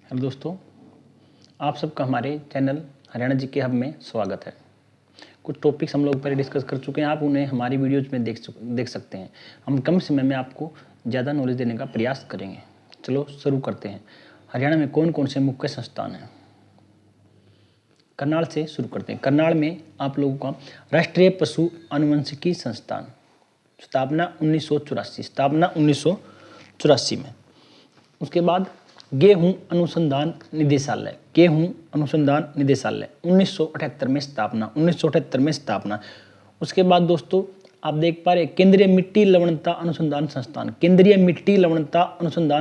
Hello दोस्तों, आप सबका हमारे चैनल हरियाणा जी के हब में स्वागत है। कुछ टॉपिक्स हम लोग पहले डिस्कस कर चुके हैं, आप उन्हें हमारी वीडियोज में देख सकते हैं। हम कम समय में आपको ज़्यादा नॉलेज देने का प्रयास करेंगे। चलो शुरू करते हैं। हरियाणा में कौन कौन से मुख्य संस्थान हैं? करनाल से शुरू करते हैं। करनाल में आप लोगों का राष्ट्रीय पशु आनुवंशिकी संस्थान, स्थापना 1984 में। उसके बाद गेहूं अनुसंधान निदेशालय 1978 में स्थापना। उसके बाद दोस्तों आप देख पा रहे केंद्रीय मिट्टी लवणता अनुसंधान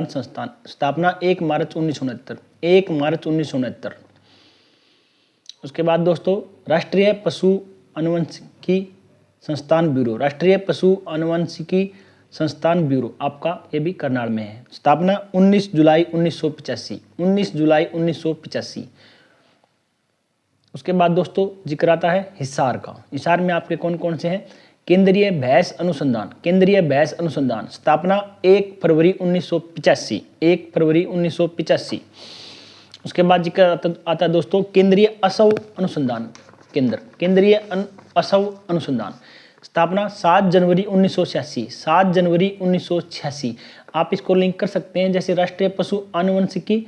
संस्थान, स्थापना 1 मार्च 1969। उसके बाद दोस्तों राष्ट्रीय पशु आनुवंशिकी संस्थान ब्यूरो आपका ये भी करनाल में है। स्थापना 19 जुलाई 1985। उसके बाद दोस्तों जिक्र आता है हिसार का। हिसार में आपके कौन कौन से हैं? केंद्रीय भैंस अनुसंधान, स्थापना 1 फरवरी 1985। उसके बाद जिक्र आता है दोस्तों केंद्रीय असव अनुसंधान स्थापना 7 जनवरी 1986। आप इसको लिंक कर सकते हैं, जैसे राष्ट्रीय पशु आनुवंशिकी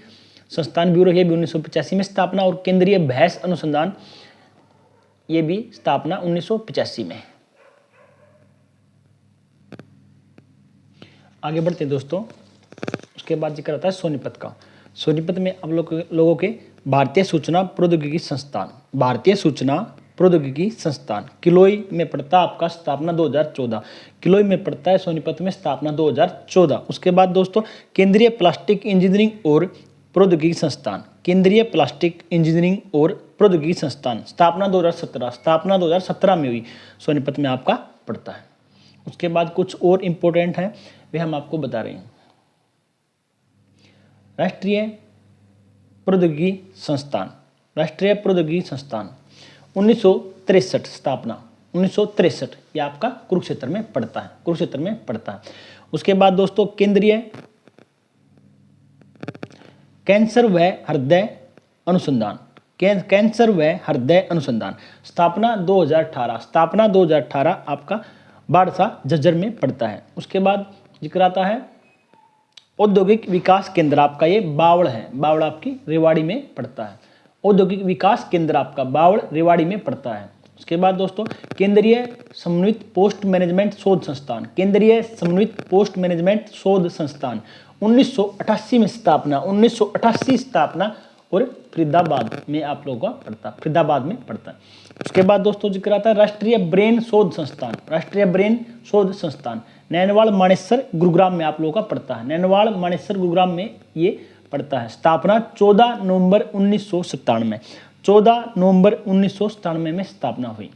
संस्थान ब्यूरो ये भी 1985 में स्थापना, और केंद्रीय भैंस अनुसंधान ये भी स्थापना 1985 में। आगे बढ़ते हैं दोस्तों। उसके बाद जिक्र आता है सोनीपत का। सोनीपत में आप लोगों के भारतीय सूचना प्रौद्योगिकी संस्थान किलोई में पड़ता है आपका, स्थापना 2014। किलोई में पड़ता है सोनीपत में, स्थापना 2014। उसके बाद दोस्तों केंद्रीय प्लास्टिक इंजीनियरिंग और प्रौद्योगिकी संस्थान, स्थापना 2017 में हुई, सोनीपत में आपका पड़ता है। उसके बाद कुछ और इम्पोर्टेंट हैं वे हम आपको बता रहे हैं। राष्ट्रीय प्रौद्योगिकी संस्थान 1963 स्थापना 1963, यह आपका कुरुक्षेत्र में पड़ता है। उसके बाद दोस्तों केंद्रीय कैंसर व हृदय अनुसंधान, स्थापना 2018 आपका बाड़सा झज्जर में पड़ता है। उसके बाद जिक्र आता है औद्योगिक विकास केंद्र आपका, ये बावड़ है, बावड़ आपकी रेवाड़ी में पड़ता है। औद्योगिक विकास केंद्र आपका बावड़ रेवाड़ी में पड़ता है। उसके बाद दोस्तों केंद्रीय समन्वित पोस्ट मैनेजमेंट शोध संस्थान 1988 में स्थापना, और फरीदाबाद में आप लोगों का पड़ता है। उसके बाद दोस्तों जिक्र आता है राष्ट्रीय ब्रेन शोध संस्थान नैनवाल मानेसर गुरुग्राम में आप लोगों का पड़ता है। नैनवाल मानेसर गुरुग्राम में ये पड़ता है। स्थापना 14 नवंबर 1997 में स्थापना हुई।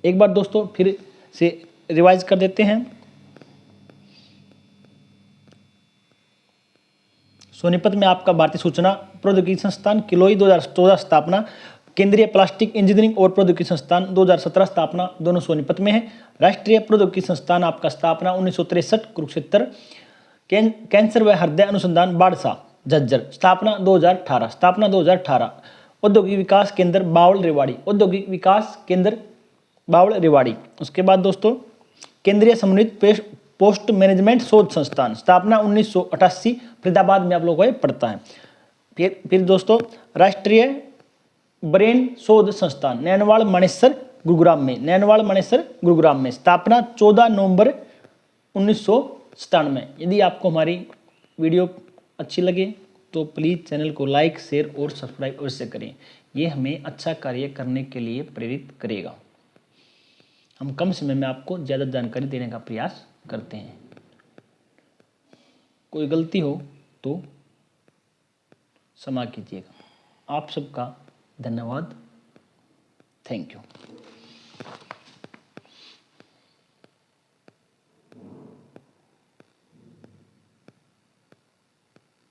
एक बार दोस्तों फिर से रिवाइज कर देते हैं। सोनीपत में आपका भारतीय सूचना प्रौद्योगिकी संस्थान किलोई 2014 स्थापना, केंद्रीय प्लास्टिक इंजीनियरिंग और प्रौद्योगिकी संस्थान 2017 स्थापना, दोनों सोनीपत में है। राष्ट्रीय प्रौद्योगिकी संस्थान आपका स्थापना 1963 कुरुक्षेत्र। कैंसर व हृदय अनुसंधान बाड़सा झज्जर, स्थापना 2018। औद्योगिक विकास केंद्र बावड़ रेवाड़ी। उसके बाद दोस्तों केंद्रीय समन्वित पोस्ट मैनेजमेंट शोध संस्थान, स्थापना 1988, फरीदाबाद में आप लोगों को पड़ता है। फिर दोस्तों राष्ट्रीय ब्रेन शोध संस्थान नैनवाल मानेसर गुरुग्राम में, स्थापना 14 नवंबर 1997। यदि आपको हमारी वीडियो अच्छी लगे तो प्लीज़ चैनल को लाइक, शेयर और सब्सक्राइब अवश्य करें। ये हमें अच्छा कार्य करने के लिए प्रेरित करेगा। हम कम समय में आपको ज़्यादा जानकारी देने का प्रयास करते हैं। कोई गलती हो तो क्षमा कीजिएगा। आप सबका धन्यवाद। Thank you.